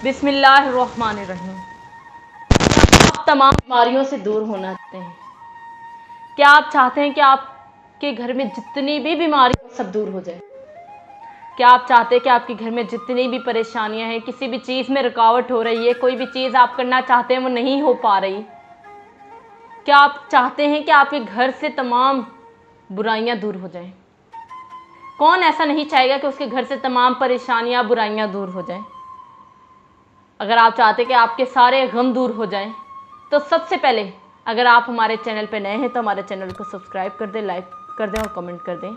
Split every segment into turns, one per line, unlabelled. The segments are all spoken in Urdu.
بسم اللہ الرحمن الرحیم۔ کیا آپ تمام بیماریوں سے دور ہونا چاہتے ہیں؟ کیا آپ چاہتے ہیں کہ آپ کے گھر میں جتنی بھی بیماری سب دور ہو جائے؟ کیا آپ چاہتے ہیں کہ آپ کے گھر میں جتنی بھی پریشانیاں ہیں، کسی بھی چیز میں رکاوٹ ہو رہی ہے، کوئی بھی چیز آپ کرنا چاہتے ہیں وہ نہیں ہو پا رہی؟ کیا آپ چاہتے ہیں کہ آپ کے گھر سے تمام برائیاں دور ہو جائیں؟ کون ایسا نہیں چاہے گا کہ اس کے گھر سے تمام پریشانیاں برائیاں دور ہو جائیں؟ اگر آپ چاہتے کہ آپ کے سارے غم دور ہو جائیں تو سب سے پہلے اگر آپ ہمارے چینل پہ نئے ہیں تو ہمارے چینل کو سبسکرائب کر دیں، لائک کر دیں اور کمنٹ کر دیں۔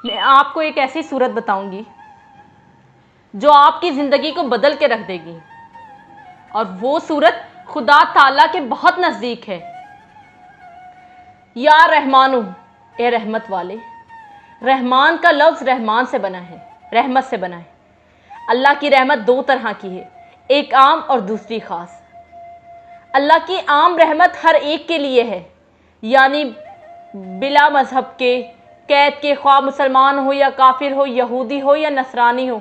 میں آپ کو ایک ایسی صورت بتاؤں گی جو آپ کی زندگی کو بدل کے رکھ دے گی، اور وہ صورت خدا تعالیٰ کے بہت نزدیک ہے۔ یا رحمانو، اے رحمت والے۔ رحمان کا لفظ رحمان سے بنا ہے، رحمت سے بنا ہے۔ اللہ کی رحمت دو طرح کی ہے، ایک عام اور دوسری خاص۔ اللہ کی عام رحمت ہر ایک کے لیے ہے، یعنی بلا مذہب کے، قید کے، خواہ مسلمان ہو یا کافر ہو، یہودی ہو یا نصرانی ہو،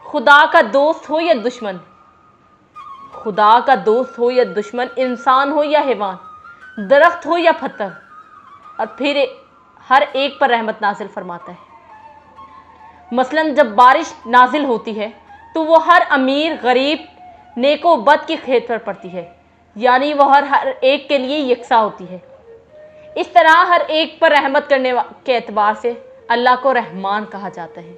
خدا کا دوست ہو یا دشمن، خدا کا دوست ہو یا دشمن، انسان ہو یا حیوان، درخت ہو یا پتھر، اور پھر ہر ایک پر رحمت نازل فرماتا ہے۔ مثلاً جب بارش نازل ہوتی ہے تو وہ ہر امیر، غریب، نیک و بد کی کھیت پر پڑتی ہے، یعنی وہ ہر ایک کے لیے یکساں ہوتی ہے۔ اس طرح ہر ایک پر رحمت کرنے کے اعتبار سے اللہ کو رحمان کہا جاتا ہے۔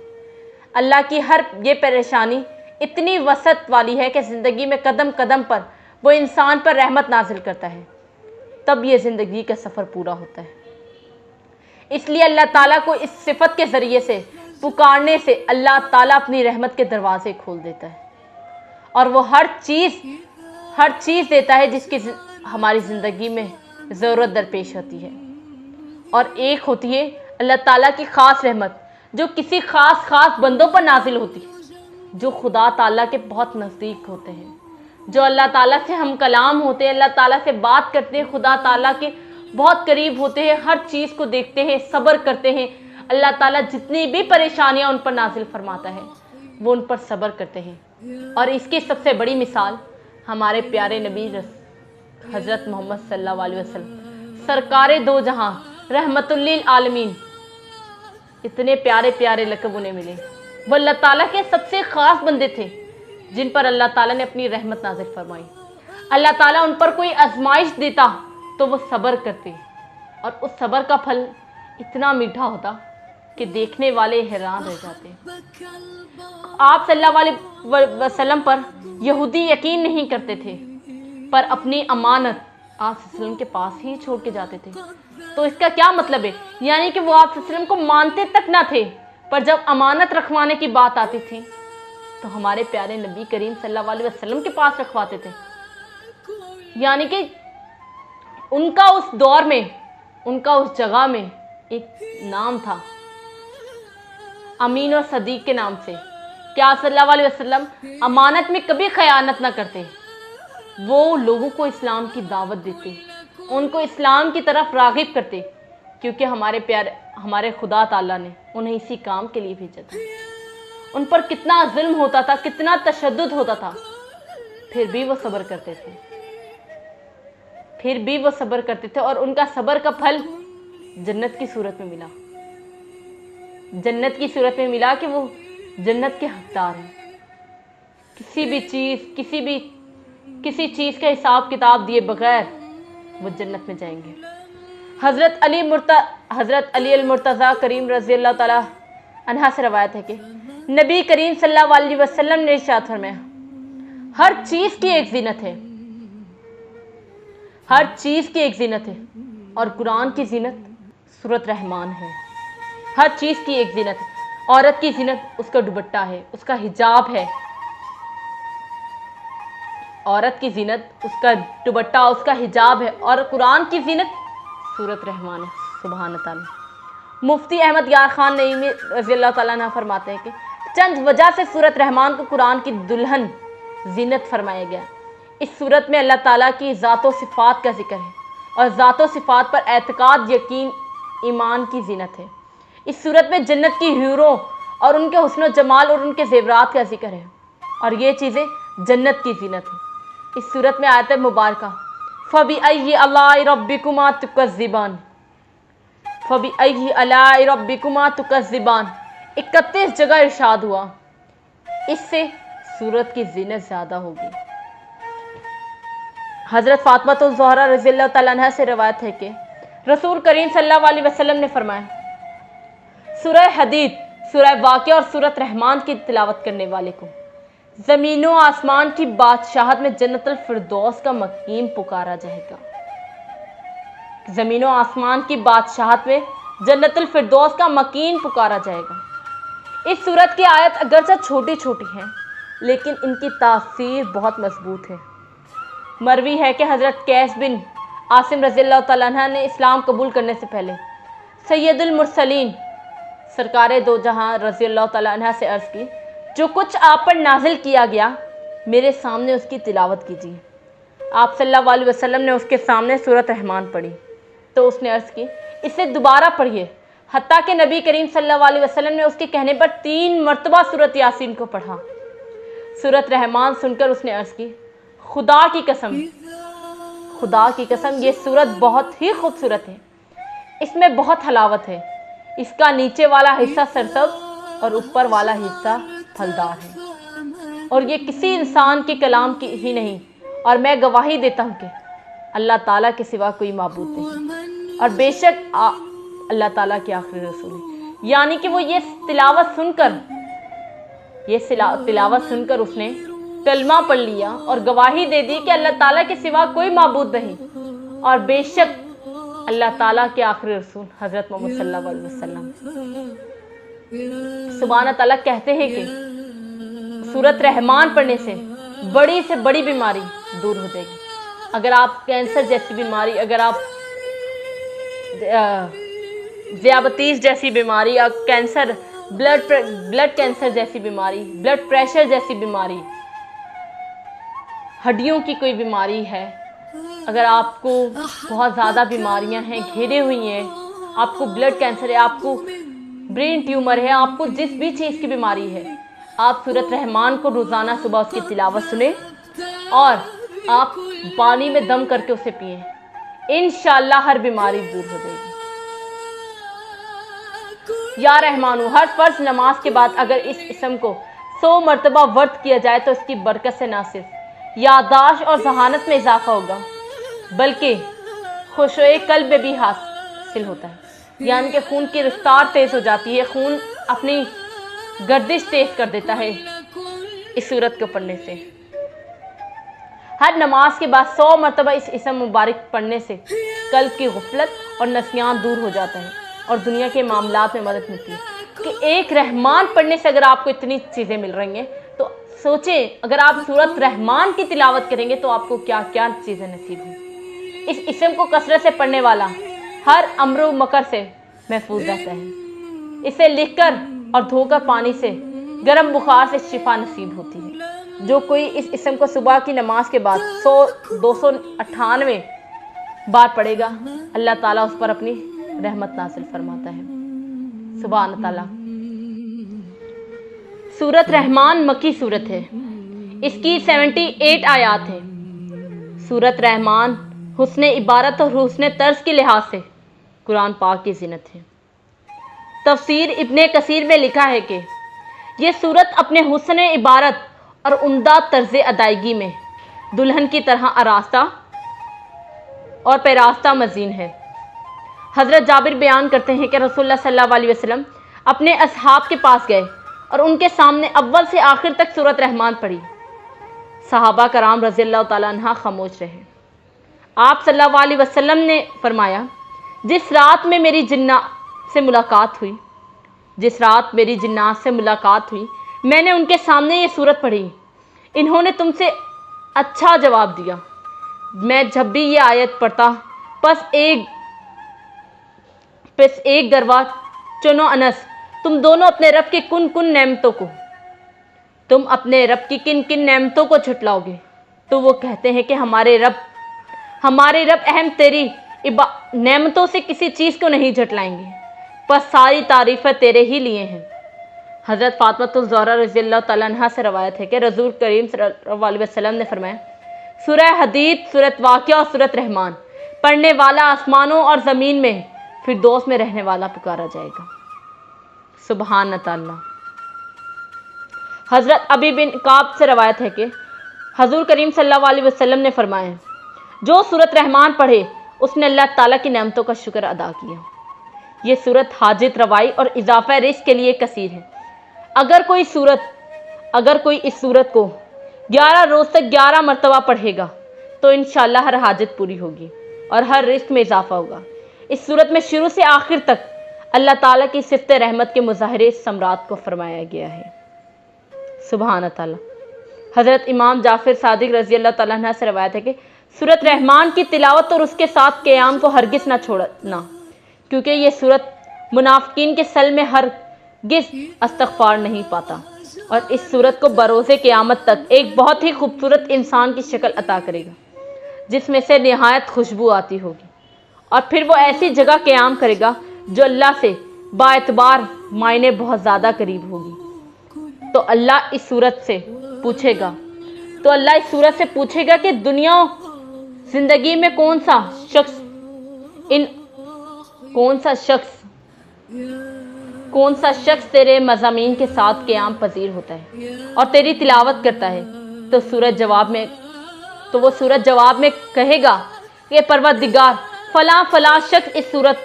اللہ کی ہر یہ پریشانی اتنی وسعت والی ہے کہ زندگی میں قدم قدم پر وہ انسان پر رحمت نازل کرتا ہے، تب یہ زندگی کا سفر پورا ہوتا ہے۔ اس لیے اللہ تعالیٰ کو اس صفت کے ذریعے سے پکارنے سے اللہ تعالیٰ اپنی رحمت کے دروازے کھول دیتا ہے، اور وہ ہر چیز دیتا ہے جس کی ہماری زندگی میں ضرورت درپیش ہوتی ہے۔ اور ایک ہوتی ہے اللہ تعالیٰ کی خاص رحمت جو کسی خاص بندوں پر نازل ہوتی ہے، جو خدا تعالیٰ کے بہت نزدیک ہوتے ہیں، جو اللہ تعالیٰ سے ہم کلام ہوتے ہیں، اللہ تعالیٰ سے بات کرتے ہیں، خدا تعالیٰ کے بہت قریب ہوتے ہیں، ہر چیز کو دیکھتے ہیں، صبر کرتے ہیں۔ اللہ تعالیٰ جتنی بھی پریشانیاں ان پر نازل فرماتا ہے وہ ان پر صبر کرتے ہیں۔ اور اس کی سب سے بڑی مثال ہمارے پیارے نبی حضرت محمد صلی اللہ علیہ وسلم، سرکار دو جہاں، رحمت للعالمین۔ اتنے پیارے پیارے لقب انہیں ملے۔ وہ اللہ تعالیٰ کے سب سے خاص بندے تھے جن پر اللہ تعالیٰ نے اپنی رحمت نازل فرمائی۔ اللہ تعالیٰ ان پر کوئی آزمائش دیتا تو وہ صبر کرتے، اور اس صبر کا پھل اتنا میٹھا ہوتا کہ دیکھنے والے حیران رہ جاتے۔ آپ صلی اللہ علیہ وسلم پر یہودی یقین نہیں کرتے تھے، پر اپنی امانت آپ صلی اللہ علیہ وسلم کے پاس ہی چھوڑ کے جاتے تھے۔ تو اس کا کیا مطلب ہے؟ یعنی کہ وہ آپ صلی اللہ علیہ وسلم کو مانتے تک نہ تھے، پر جب امانت رکھوانے کی بات آتی تھی تو ہمارے پیارے نبی کریم صلی اللہ علیہ وسلم کے پاس رکھواتے تھے۔ یعنی کہ ان کا اس دور میں، ان کا اس جگہ میں ایک نام تھا، امین اور صدیق کے نام سے، کہ آپ صلی اللہ علیہ وسلم امانت میں کبھی خیانت نہ کرتے۔ وہ لوگوں کو اسلام کی دعوت دیتے، ان کو اسلام کی طرف راغب کرتے، کیونکہ ہمارے خدا تعالیٰ نے انہیں اسی کام کے لیے بھیجا تھا۔ ان پر کتنا ظلم ہوتا تھا، کتنا تشدد ہوتا تھا، پھر بھی وہ صبر کرتے تھے، اور ان کا صبر کا پھل جنت کی صورت میں ملا۔ جنت کی صورت میں ملا کہ وہ جنت کے حقدار ہیں۔ کسی چیز کا حساب کتاب دیے بغیر وہ جنت میں جائیں گے۔ حضرت علی المرتضیٰ کریم رضی اللہ تعالیٰ عنہ سے روایت ہے کہ نبی کریم صلی اللہ علیہ وسلم نے ارشاد فرمایا، ہر چیز کی ایک زینت ہے، ہر چیز کی ایک زینت ہے، اور قرآن کی زینت سورۃ رحمان ہے۔ ہر چیز کی ایک زینت ہے۔ عورت کی زینت اس کا دوپٹہ ہے، اس کا حجاب ہے۔ عورت کی زینت اس کا دوپٹہ، اس کا حجاب ہے، اور قرآن کی زینت سورۃ رحمان ہے۔ سبحان اللہ۔ مفتی احمد یار خان نعیمی رضی اللہ تعالیٰ عنہ فرماتے ہیں کہ چند وجہ سے سورۃ رحمان کو قرآن کی دلہن زینت فرمایا گیا۔ اس سورت میں اللہ تعالیٰ کی ذات و صفات کا ذکر ہے، اور ذات و صفات پر اعتقاد، یقین، ایمان کی زینت ہے۔ اس سورت میں جنت کی حوروں اور ان کے حسن و جمال اور ان کے زیورات کا ذکر ہے، اور یہ چیزیں جنت کی زینت ہے۔ اس صورت میں آیت مبارکہ فَبِأَيِّ آلَاءِ رَبِّكُمَا تُكَذِّبَانِ، فَبِأَيِّ آلَاءِ رَبِّكُمَا تُكَذِّبَانِ 31 جگہ ارشاد ہوا، اس سے صورت کی زینت زیادہ ہوگی۔ حضرت فاطمہ الزہرا رضی اللہ تعالیٰ عنہ سے روایت ہے کہ رسول کریم صلی اللہ علیہ وسلم نے فرمایا، سورہ حدید، سورہ واقعہ اور سورۃ رحمان کی تلاوت کرنے والے کو زمین و آسمان کی بادشاہت میں جنت الفردوس کا مقیم پکارا جائے گا۔ زمین و آسمان کی بادشاہت میں جنت الفردوس کا مقیم پکارا جائے گا۔ اس سورت کی آیت اگرچہ چھوٹی چھوٹی ہیں لیکن ان کی تاثیر بہت مضبوط ہے۔ مروی ہے کہ حضرت قیس بن عاصم رضی اللہ تعالیٰ عنہ نے اسلام قبول کرنے سے پہلے سید المرسلین سرکار دو جہاں رضی اللہ تعالیٰ عنہ سے عرض کی، جو کچھ آپ پر نازل کیا گیا میرے سامنے اس کی تلاوت کیجیے۔ آپ صلی اللہ علیہ وسلم نے اس کے سامنے سورۃ رحمان پڑھی تو اس نے عرض کی، اسے دوبارہ پڑھیے، حتیٰ کہ نبی کریم صلی اللہ علیہ وسلم نے اس کے کہنے پر 3 مرتبہ سورۃ یاسین کو پڑھا۔ سورۃ رحمان سن کر اس نے عرض کی، خدا کی قسم، خدا کی قسم یہ سورت بہت ہی خوبصورت ہے، اس میں بہت حلاوت ہے، اس کا نیچے والا حصہ سرسبز اور اوپر والا حصہ پھلدار ہے، اور یہ کسی انسان کے کلام کی ہی نہیں، اور میں گواہی دیتا ہوں کہ اللہ تعالیٰ کے سوا کوئی معبود نہیں، اور بے شک اللہ تعالیٰ کے آخری رسول ہے۔ یعنی کہ وہ یہ تلاوت سن کر اس نے کلمہ پڑھ لیا اور گواہی دے دی کہ اللہ تعالیٰ کے سوا کوئی معبود نہیں، اور بے شک اللہ تعالیٰ کے آخری رسول حضرت محمد صلی اللہ علیہ وسلم۔ سبحانہ تعالیٰ کہتے ہیں کہ سورۃ رحمان پڑھنے سے بڑی بیماری دور ہو جائے گی۔ اگر آپ کینسر جیسی بیماری، اگر آپ ذیابطیس جیسی بیماری، یا کینسر، بلڈ کینسر جیسی بیماری، بلڈ پریشر جیسی بیماری، ہڈیوں کی کوئی بیماری ہے، اگر آپ کو بہت زیادہ بیماریاں ہیں، گھیرے ہوئی ہیں، آپ کو بلڈ کینسر ہے، آپ کو برین ٹیومر ہے، آپ کو جس بھی چیز کی بیماری ہے، آپ سورۃ رحمان کو روزانہ صبح اس کی تلاوت سنیں اور آپ پانی میں دم کر کے اسے پئیں، انشاءاللہ ہر بیماری دور ہو جائے گی۔ یا رحمانو، ہر فرض نماز کے بعد اگر اس اسم کو 100 مرتبہ ورد کیا جائے تو اس کی برکت سے نہ صرف یادداشت اور ذہانت میں اضافہ ہوگا بلکہ خشوع قلب میں بھی حاصل ہوتا ہے، یعنی کہ خون کی رفتار تیز ہو جاتی ہے، خون اپنی گردش تیز کر دیتا ہے اس سورت کو پڑھنے سے۔ ہر نماز کے بعد 100 مرتبہ اس اسم مبارک پڑھنے سے قلب کی غفلت اور نسیان دور ہو جاتا ہے اور دنیا کے معاملات میں مدد ملتی ہے۔ کہ ایک رحمان پڑھنے سے اگر آپ کو اتنی چیزیں مل رہی ہیں تو سوچیں، اگر آپ سورۃ رحمان کی تلاوت کریں گے تو آپ کو کیا کیا چیزیں نصیب ہوں۔ اس اسم کو کثرت سے پڑھنے والا ہر امر و مکر سے محفوظ رہتا ہے۔ اسے لکھ کر اور دھو کر پانی سے گرم بخار سے شفا نصیب ہوتی ہے۔ جو کوئی اس اسم کو صبح کی نماز کے بعد 298 بار پڑھے گا، اللہ تعالیٰ اس پر اپنی رحمت نازل فرماتا ہے۔ سبحان تعالیٰ۔ سورۃ رحمان مکی سورت ہے، اس کی 78 آیات ہیں۔ سورۃ رحمان حسن عبارت اور حسن طرز کے لحاظ سے قرآن پاک کی زینت ہے۔ تفسیر ابن کثیر میں لکھا ہے کہ یہ سورت اپنے حسن عبارت اور عمدہ طرز ادائیگی میں دلہن کی طرح آراستہ اور پیراستہ مزین ہے۔ حضرت جابر بیان کرتے ہیں کہ رسول اللہ صلی اللہ علیہ وسلم اپنے اصحاب کے پاس گئے اور ان کے سامنے اول سے آخر تک سورۃ رحمان پڑھی۔ صحابہ کرام رضی اللہ تعالیٰ عنہ خاموش رہے۔ آپ صلی اللہ علیہ وسلم نے فرمایا، جس رات میں میری جنات سے ملاقات ہوئی میں نے ان کے سامنے یہ سورت پڑھی، انہوں نے تم سے اچھا جواب دیا۔ میں جب بھی یہ آیت پڑھتا پس ایک گروہ چنو انس، تم دونوں اپنے رب کی کن کن نعمتوں کو جھٹلاؤ گے؟ تو وہ کہتے ہیں کہ ہمارے رب اہم تیری نعمتوں سے کسی چیز کو نہیں جھٹلائیں گے، پس ساری تعریفیں تیرے ہی لیے ہیں۔ حضرت فاطمہ الزہرا رضی اللہ تعالیٰ عنہ سے روایت ہے کہ رسول کریم صلی اللہ علیہ وسلم نے فرمایا، سورہ حدید، سورۃ واقعہ اور سورۃ رحمان پڑھنے والا آسمانوں اور زمین میں فردوس میں رہنے والا پکارا جائے گا۔ سبحان تعالیٰ۔ حضرت ابی بن کعب سے روایت ہے کہ حضور کریم صلی اللہ علیہ وسلم نے فرمایا، جو سورۃ رحمان پڑھے اس نے اللہ تعالیٰ کی نعمتوں کا شکر ادا کیا۔ یہ سورت حاجت روائی اور اضافہ رزق کے لیے کثیر ہے۔ اگر کوئی اس سورت کو 11 روز تک 11 مرتبہ پڑھے گا تو انشاءاللہ ہر حاجت پوری ہوگی اور ہر رزق میں اضافہ ہوگا۔ اس سورت میں شروع سے آخر تک اللہ تعالیٰ کی صفت رحمت کے مظاہرے ثمرات کو فرمایا گیا ہے۔ سبحان تعالیٰ۔ حضرت امام جعفر صادق رضی اللہ تعالیٰ عنہ سے روایت ہے کہ سورت رحمان کی تلاوت اور اس کے ساتھ قیام کو ہرگز نہ چھوڑنا، کیونکہ یہ سورت منافقین کے سل میں ہرگز استغفار نہیں پاتا، اور اس سورت کو بروز قیامت تک ایک بہت ہی خوبصورت انسان کی شکل عطا کرے گا جس میں سے نہایت خوشبو آتی ہوگی، اور پھر وہ ایسی جگہ قیام کرے گا جو اللہ سے با اعتبار معنی بہت زیادہ قریب ہوگی۔ تو اللہ اس سورت سے پوچھے گا کہ دنیا زندگی میں کون سا شخص تیرے مضامین کے ساتھ قیام پذیر ہوتا ہے اور تیری تلاوت کرتا ہے، تو وہ سورت جواب میں کہے گا کہ پروردگار، فلاں فلاں شخص اس سورت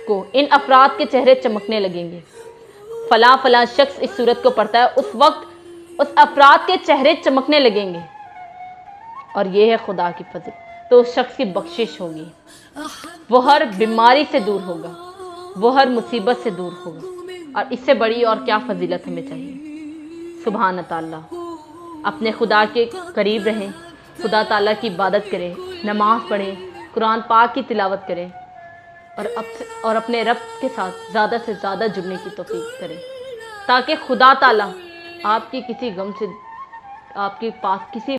کو ان افراد کے چہرے چمکنے لگیں گے، فلاں فلاں شخص اس سورت کو پڑھتا ہے، اس وقت اس افراد کے چہرے چمکنے لگیں گے، اور یہ ہے خدا کی فضل، تو اس شخص کی بخشش ہوگی، وہ ہر بیماری سے دور ہوگا، وہ ہر مصیبت سے دور ہوگا، اور اس سے بڑی اور کیا فضیلت ہمیں چاہیے۔ سبحان تعالیٰ۔ اپنے خدا کے قریب رہیں، خدا تعالیٰ کی عبادت کریں، نماز پڑھیں، قرآن پاک کی تلاوت کریں، اور اپنے رب کے ساتھ زیادہ سے زیادہ جڑنے کی توفیق کریں، تاکہ خدا تعالیٰ آپ کی کسی غم سے آپ کے پاس کسی